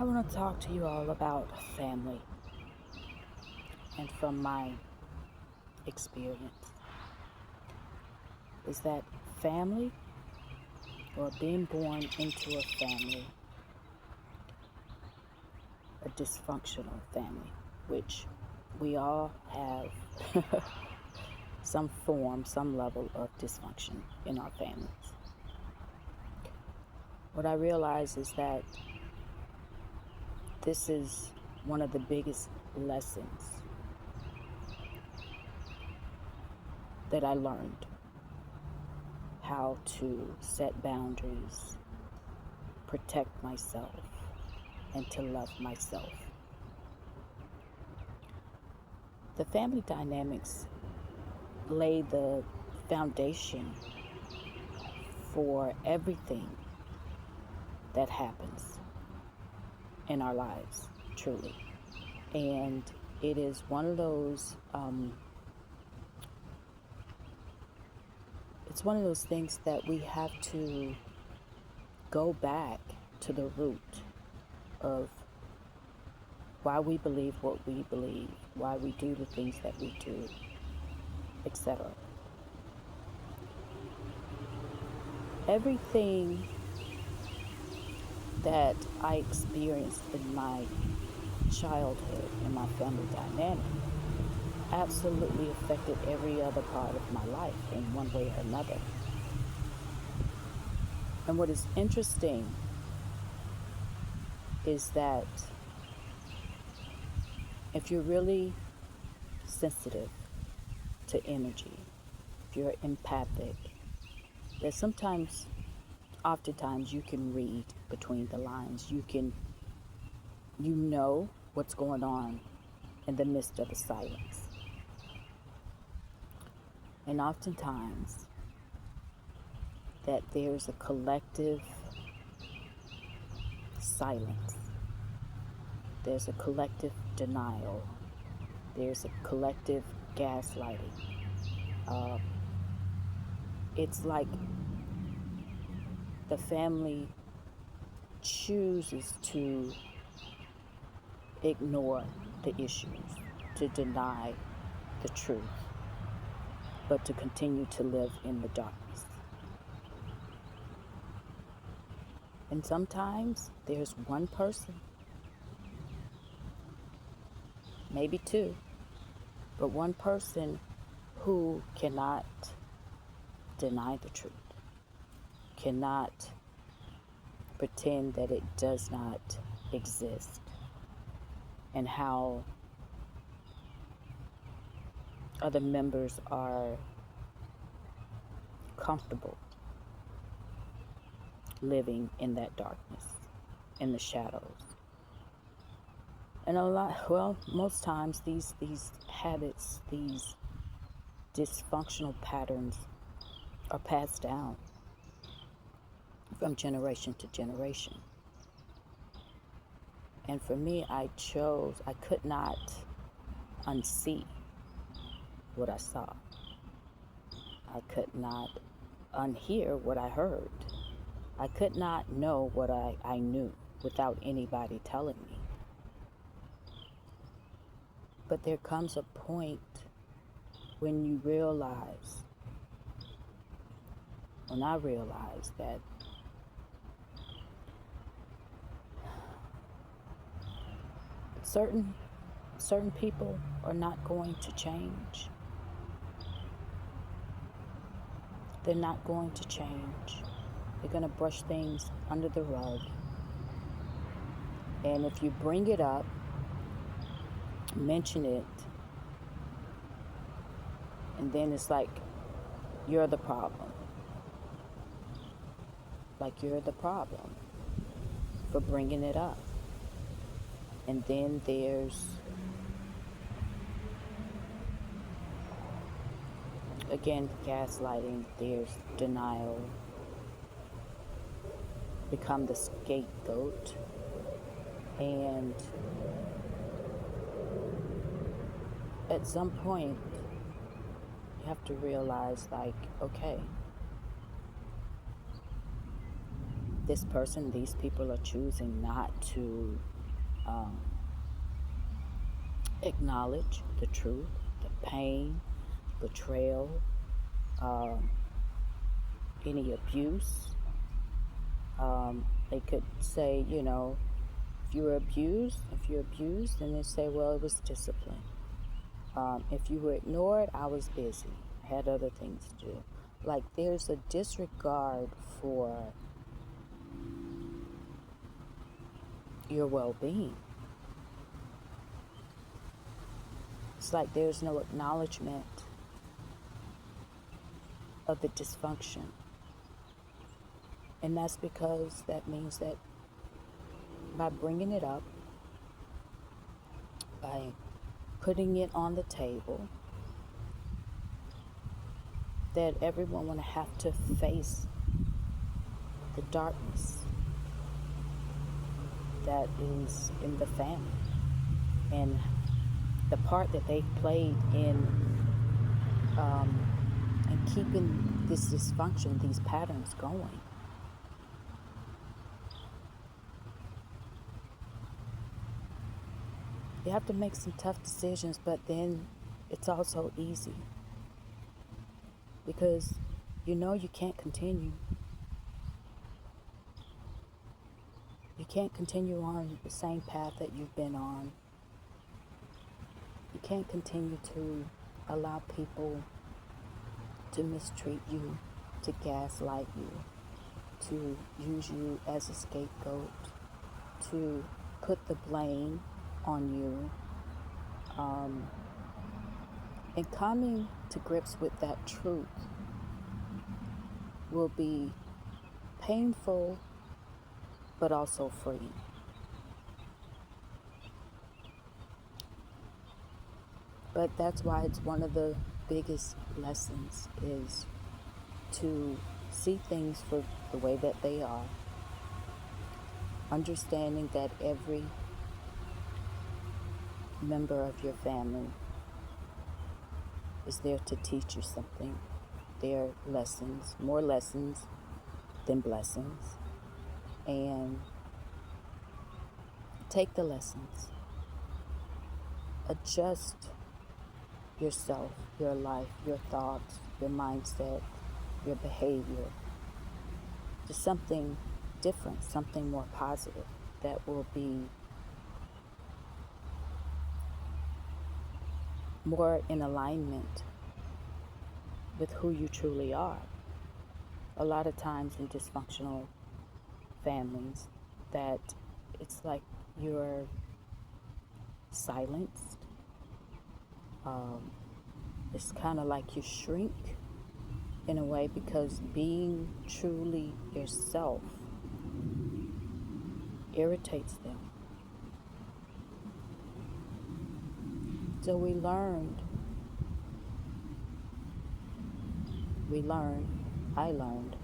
I want to talk to you all about family and from my experience is that family or being born into a family, a dysfunctional family, which we all have some level of dysfunction in our families. What I realize is that this is one of the biggest lessons that I learned, how to set boundaries, protect myself, and to love myself. The family dynamics lay the foundation for everything that happens in our lives, truly. And it is one of those it's one of those things that we have to go back to the root of why we believe what we believe, why we do the things that we do, etc. Everything that I experienced in my childhood and my family dynamic absolutely affected every other part of my life in one way or another. And what is interesting is that if you're really sensitive to energy, if you're empathic, that oftentimes you can read between the lines. You know what's going on in the midst of the silence. And oftentimes that there's a collective silence. There's a collective denial. There's a collective gaslighting. It's like the family chooses to ignore the issues, to deny the truth, but to continue to live in the darkness. And sometimes there's one person, maybe two, but one person who cannot deny the truth, cannot pretend that it does not exist, and how other members are comfortable living in that darkness, in the shadows. And most times these habits, these dysfunctional patterns are passed down from generation to generation. And for me, I could not unsee what I saw. I could not unhear what I heard. I could not know what I knew without anybody telling me. But there comes a point when I realized that certain people are not going to change. They're not going to change. They're going to brush things under the rug. And if you bring it up, mention it, and then it's like you're the problem. Like you're the problem for bringing it up. And then there's, again, gaslighting, there's denial, become the scapegoat, and at some point you have to realize, like, okay, these people are choosing not to um, acknowledge the truth, the pain, betrayal, um, any abuse. They could say, if you're abused, then they say, well, it was discipline. If you were ignored, I was busy. I had other things to do. Like there's a disregard for your well-being. It's like there's no acknowledgement of the dysfunction. And that's because that means that by bringing it up, by putting it on the table, that everyone will have to face the darkness that is in the family and the part that they've played in keeping this dysfunction, these patterns going. You have to make some tough decisions, but then it's also easy because you can't continue. You can't continue on the same path that you've been on. You can't continue to allow people to mistreat you, to gaslight you, to use you as a scapegoat, to put the blame on you. And coming to grips with that truth will be painful, but also freeing. But that's why it's one of the biggest lessons is to see things for the way that they are, understanding that every member of your family is there to teach you something. They're lessons, more lessons than blessings. And take the lessons. Adjust yourself, your life, your thoughts, your mindset, your behavior to something different, something more positive that will be more in alignment with who you truly are. A lot of times in dysfunctional families that it's like you're silenced. It's kind of like you shrink in a way because being truly yourself irritates them. So I learned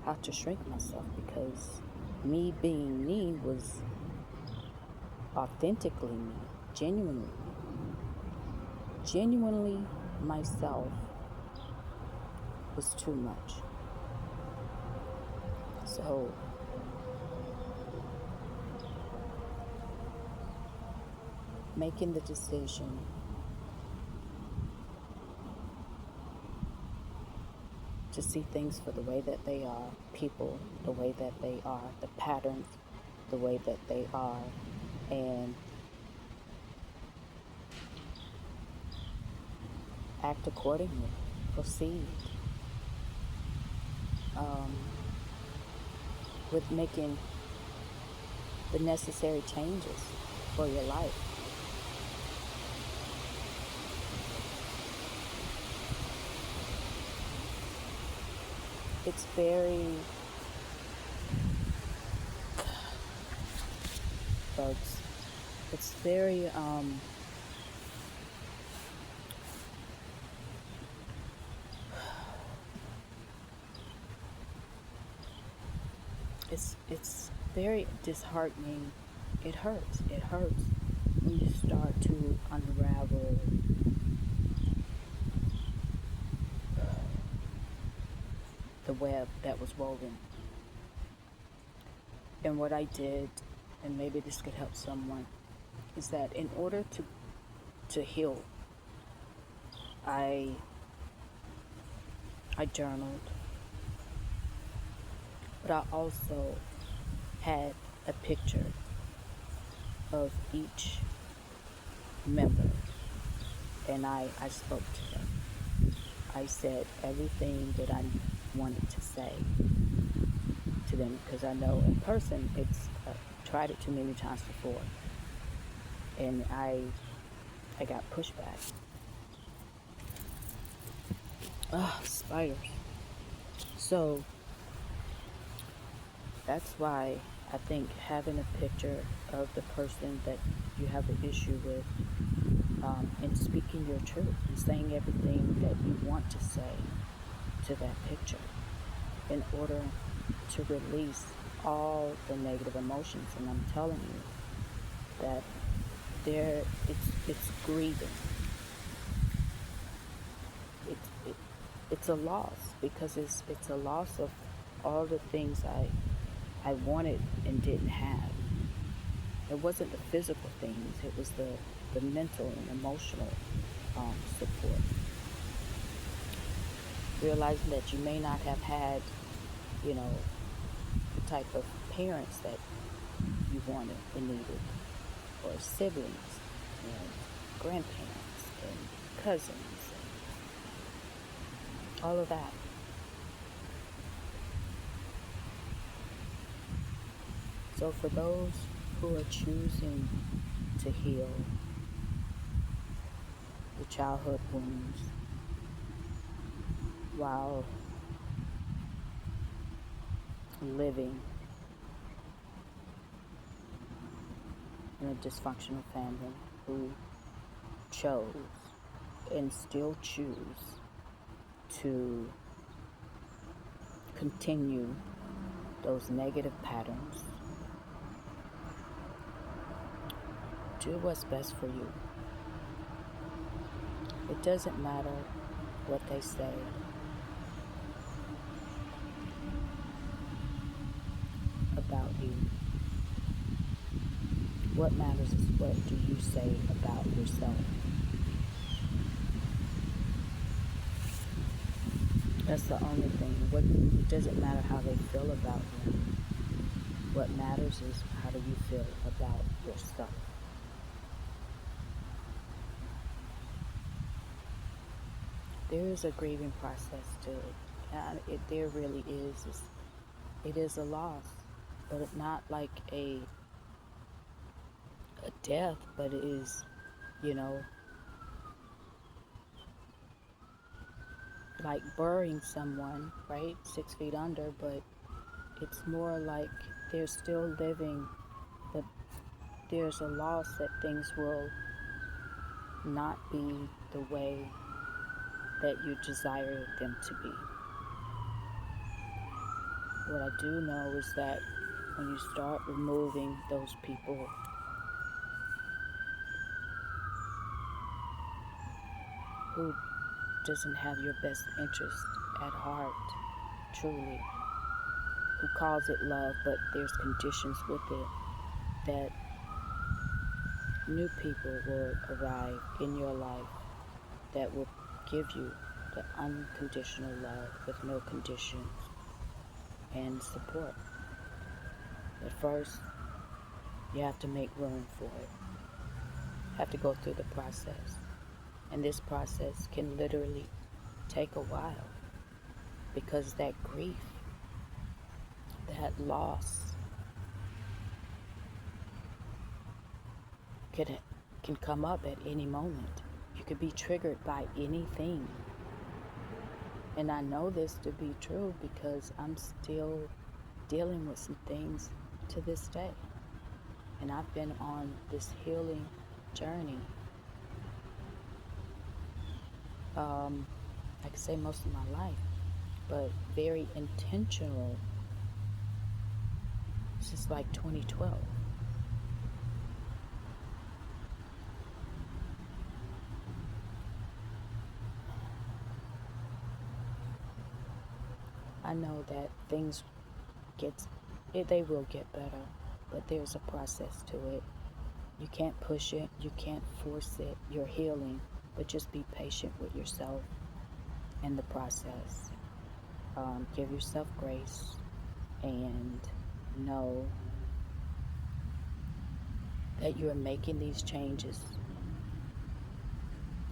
how to shrink myself because me being me was authentically me, genuinely myself was too much. So making the decision to see things for the way that they are, people the way that they are, the patterns the way that they are, and act accordingly, proceed with making the necessary changes for your life. It's very, folks, it's very, it's very disheartening. It hurts when you start to unravel the web that was woven And what I did, and maybe this could help someone, is that in order to heal, I journaled, but I also had a picture of each member, and I spoke to them. I said everything that I wanted to say to them, because I know in person it's tried it too many times before, and I got pushback. Spiders. So that's why I think having a picture of the person that you have an issue with, and speaking your truth and saying everything that you want to say to that picture in order to release all the negative emotions. And I'm telling you that it's grieving. It's a loss, because it's a loss of all the things I wanted and didn't have. It wasn't the physical things, it was the mental and emotional support. Realizing that you may not have had, the type of parents that you wanted and needed, or siblings and grandparents and cousins and all of that. So for those who are choosing to heal the childhood wounds while living in a dysfunctional family, who chose and still choose to continue those negative patterns, do what's best for you. It doesn't matter what they say. About you. What matters is what do you say about yourself. That's the only thing. It doesn't matter how they feel about you. What matters is how do you feel about yourself. There is a grieving process to it. There really is. It is a loss, but it's not like a death, but it is, like burying someone, right? 6 feet under, but it's more like they're still living, but there's a loss that things will not be the way that you desire them to be. What I do know is that when you start removing those people who doesn't have your best interest at heart, truly, who calls it love, but there's conditions with it, that new people will arrive in your life that will give you the unconditional love with no conditions and support. At first, you have to make room for it. You have to go through the process. And this process can literally take a while, because that grief, that loss can come up at any moment. You could be triggered by anything. And I know this to be true because I'm still dealing with some things to this day. And I've been on this healing journey, I could say most of my life, but very intentional since like 2012. I know that things get They will get better, but there's a process to it. You can't push it, you can't force it. You're healing, but just be patient with yourself in the process. Give yourself grace and know that you're making these changes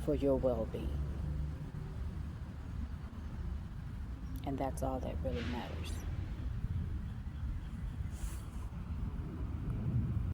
for your well-being. And that's all that really matters.